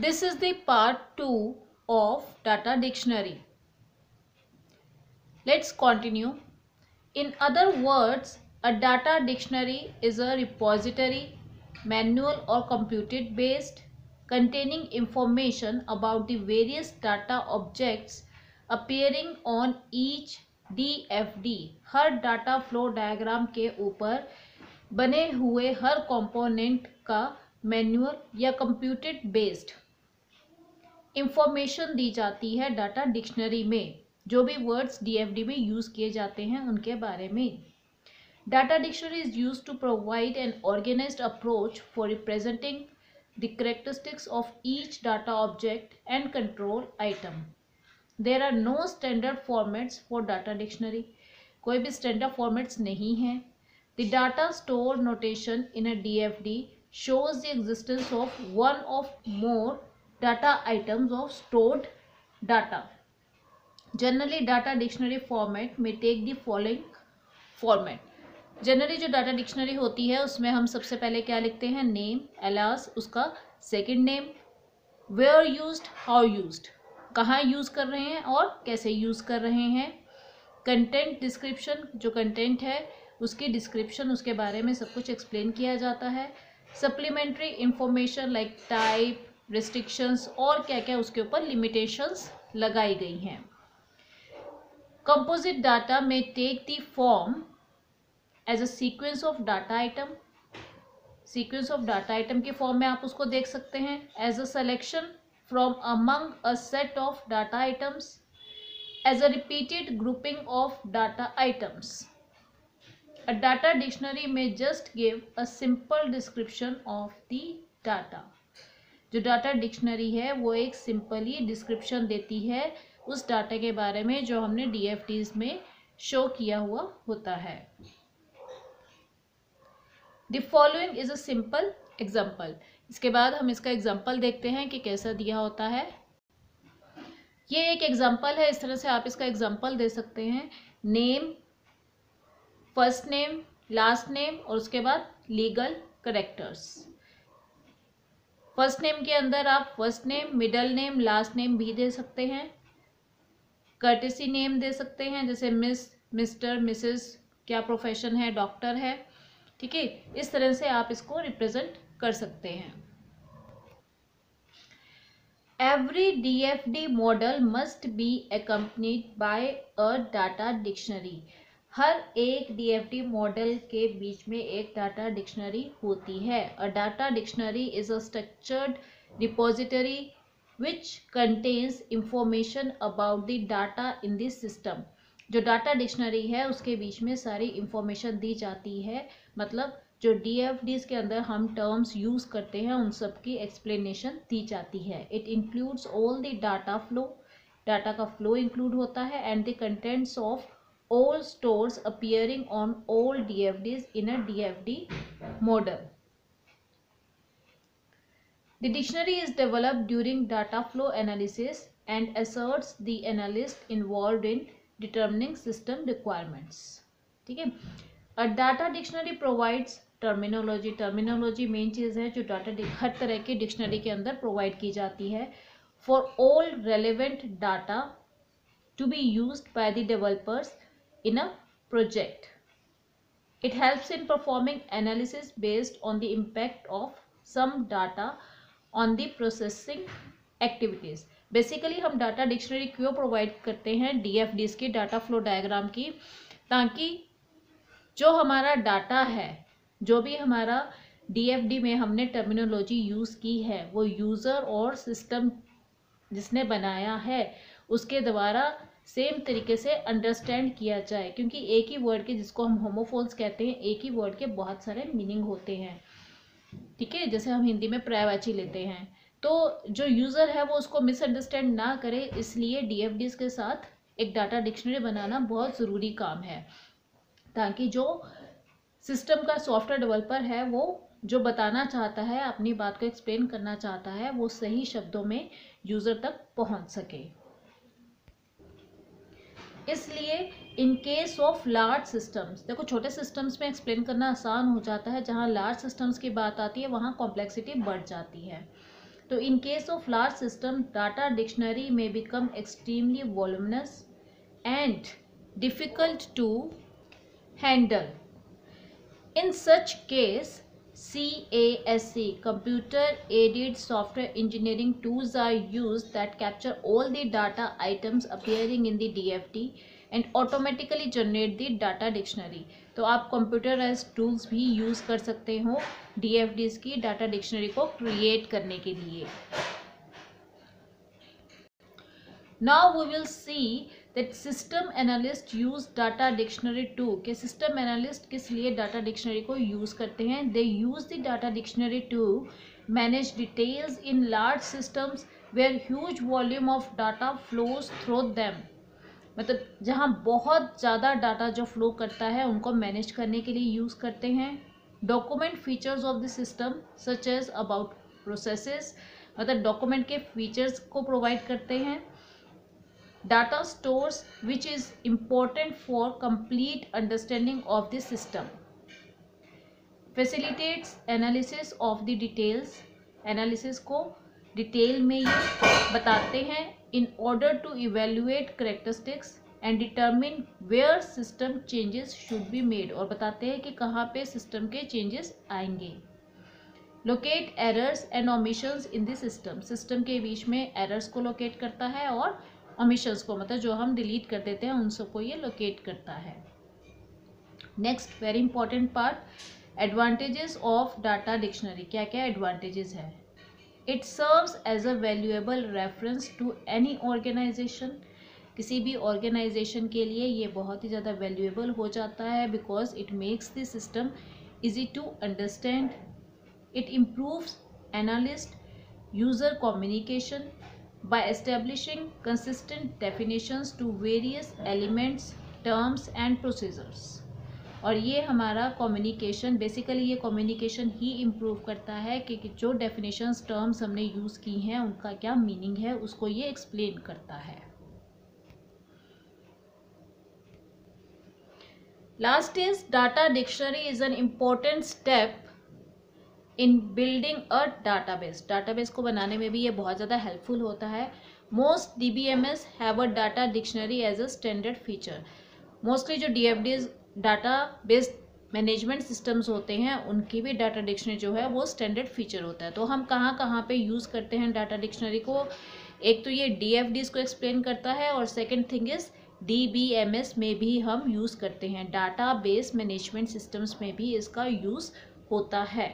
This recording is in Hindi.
This is the part 2 of data dictionary. Let's continue. In other words, a data dictionary is a repository, manual or computed based, containing information about the various data objects appearing on each DFD. Her data flow diagram के ऊपर बने हुए हर कंपोनेंट का मैनुअल या कंप्यूटेड बेस्ड इंफॉर्मेशन दी जाती है डाटा डिक्शनरी में। जो भी वर्ड्स डीएफडी में यूज किए जाते हैं उनके बारे में। Data dictionary is used to provide an organised approach for representing the characteristics of each data object and control item. There are no standard formats for data dictionary. कोई भी स्टैंडर्ड फॉर्मेट्स नहीं है। The data store notation in a DFD shows the existence of one or more data items of stored data. Generally, data dictionary format may take the following format. Generally जो डाटा डिक्शनरी होती है उसमें हम सबसे पहले क्या लिखते हैं, नेम, एलास, उसका second name, where used, how used, कहाँ यूज़ कर रहे हैं और कैसे यूज़ कर रहे हैं, कंटेंट डिस्क्रिप्शन, जो कंटेंट है उसकी डिस्क्रिप्शन, उसके बारे में सब कुछ एक्सप्लेन किया जाता है, supplementary information like type, restrictions और क्या क्या उसके ऊपर लिमिटेशंस लगाई गई हैं। कंपोजिट डाटा में take the form as a sequence of data item. Sequence of data item की फॉर्म में आप उसको देख सकते हैं। As a selection from among a set of data items, as a repeated grouping of data items. A data dictionary may just give a simple description of the data. जो डाटा डिक्शनरी है वो एक सिंपली डिस्क्रिप्शन देती है उस डाटा के बारे में जो हमने डीएफडीज में शो किया हुआ होता है। The following is a simple example. इसके बाद हम इसका एग्जाम्पल देखते हैं कि कैसा दिया होता है। ये एक एग्जाम्पल है, इस तरह से आप इसका एग्जाम्पल दे सकते हैं। Name, first name, last name और उसके बाद लीगल करेक्टर्स। फर्स्ट नेम के अंदर आप first name, middle name, last name भी दे सकते हैं। कर्टेसी नेम दे सकते हैं, जैसे मिस, मिस्टर, मिसेस, क्या प्रोफेशन है, डॉक्टर है, ठीक है। इस तरह से आप इसको रिप्रेजेंट कर सकते हैं। Every DFD model must be accompanied by a data dictionary. हर एक डीएफडी मॉडल के बीच में एक डाटा डिक्शनरी होती है। अ data dictionary is a structured repository which contains information about the data in this system. जो डाटा डिक्शनरी है उसके बीच में सारी इंफॉर्मेशन दी जाती है, मतलब जो डीएफडीज के अंदर हम टर्म्स यूज करते हैं उन सब की एक्सप्लेनेशन दी जाती है। It includes all the data flow, data का फ्लो इंक्लूड होता है, and the contents of all stores appearing on all DFDs in a DFD model. The dictionary is developed during data flow analysis and asserts the analyst involved in determining system requirements. ठीक है। A data dictionary provides terminology. Terminology main चीज़ है जो डाटा हर तरह की डिक्शनरी के अंदर प्रोवाइड की जाती है। For all relevant data to be used by the developers in a project. It helps in performing analysis based on the impact of some data on the processing activities. Basically हम डाटा डिक्शनरी क्यों प्रोवाइड करते हैं डीएफडीज की डाटा फ्लो डायग्राम की, ताकि जो हमारा डाटा है, जो भी हमारा डीएफडी में हमने टर्मिनोलॉजी यूज़ की है वो यूज़र और सिस्टम जिसने बनाया है उसके द्वारा सेम तरीके से अंडरस्टैंड किया जाए। क्योंकि एक ही वर्ड के, जिसको हम होमोफोन्स कहते हैं, एक ही वर्ड के बहुत सारे मीनिंग होते हैं, ठीक है। जैसे हम हिंदी में पर्यायवाची लेते हैं, तो जो यूज़र है वो उसको मिसअंडरस्टैंड ना करे, इसलिए डीएफडीज के साथ एक डाटा डिक्शनरी बनाना बहुत ज़रूरी काम है, ताकि जो सिस्टम का सॉफ्टवेयर डेवलपर है वो जो बताना चाहता है, अपनी बात को एक्सप्लेन करना चाहता है, वो सही शब्दों में यूज़र तक पहुंच सके। इसलिए इन केस ऑफ लार्ज सिस्टम्स, देखो छोटे सिस्टम्स में एक्सप्लेन करना आसान हो जाता है, जहाँ लार्ज सिस्टम्स की बात आती है वहाँ कॉम्प्लेक्सिटी बढ़ जाती है। तो in case of large system data dictionary में become extremely voluminous and difficult to handle. In such case, CASE, computer aided software engineering tools are used that capture all the data items appearing in the DFD and automatically generate the data dictionary. तो आप कंप्यूटराइज्ड टूल्स भी यूज़ कर सकते हो DFDs की डाटा डिक्शनरी को क्रिएट करने के लिए. Now we will see that system analyst use data dictionary too. कि system analyst किस लिए data dictionary को use करते हैं. They use the data dictionary to manage details in large systems where huge volume of data flows through them. मतलब जहाँ बहुत ज़्यादा डाटा जो फ्लो करता है उनको मैनेज करने के लिए यूज़ करते हैं. Document features of the system such as about processes, मतलब डॉक्यूमेंट के फीचर्स को प्रोवाइड करते हैं. Data stores which is important for complete understanding of the system. Facilitates analysis of the details. Analysis को डिटेल में ये बताते हैं in order to evaluate characteristics and determine where system changes should be made. और बताते हैं कि कहाँ पे सिस्टम के चेंजेस आएंगे. Locate errors and omissions in the system. System के बीच में एरर्स को लोकेट करता है और omissions को, मतलब जो हम डिलीट कर देते हैं उन सबको ये लोकेट करता है. Next very important part, advantages of data dictionary. क्या क्या एडवांटेजेस है. It serves as a valuable reference to any organisation. किसी भी ऑर्गेनाइजेशन के लिए ये बहुत ही ज़्यादा वैल्यूएबल हो जाता है because it makes the system easy to understand. It improves analyst user communication by establishing consistent definitions to various elements, terms and procedures. और ये हमारा कम्युनिकेशन, बेसिकली ये कम्युनिकेशन ही इम्प्रूव करता है कि जो डेफिनेशंस टर्म्स हमने यूज़ की हैं उनका क्या मीनिंग है उसको ये एक्सप्लेन करता है. Last is data dictionary is an important step in building a database. Database को बनाने में भी ये बहुत ज़्यादा हेल्पफुल होता है. Most DBMS have a data dictionary as a standard feature. Mostly जो DFDs database management systems होते हैं उनकी भी डाटा डिक्शनरी जो है वो स्टैंडर्ड फीचर होता है. तो हम कहाँ कहाँ पे यूज़ करते हैं डाटा डिक्शनरी को, एक तो ये DFDs को एक्सप्लेन करता है और सेकेंड थिंग इज़ DBMS में भी हम यूज़ करते हैं. डाटा बेस मैनेजमेंट सिस्टम्स में भी इसका यूज़ होता है.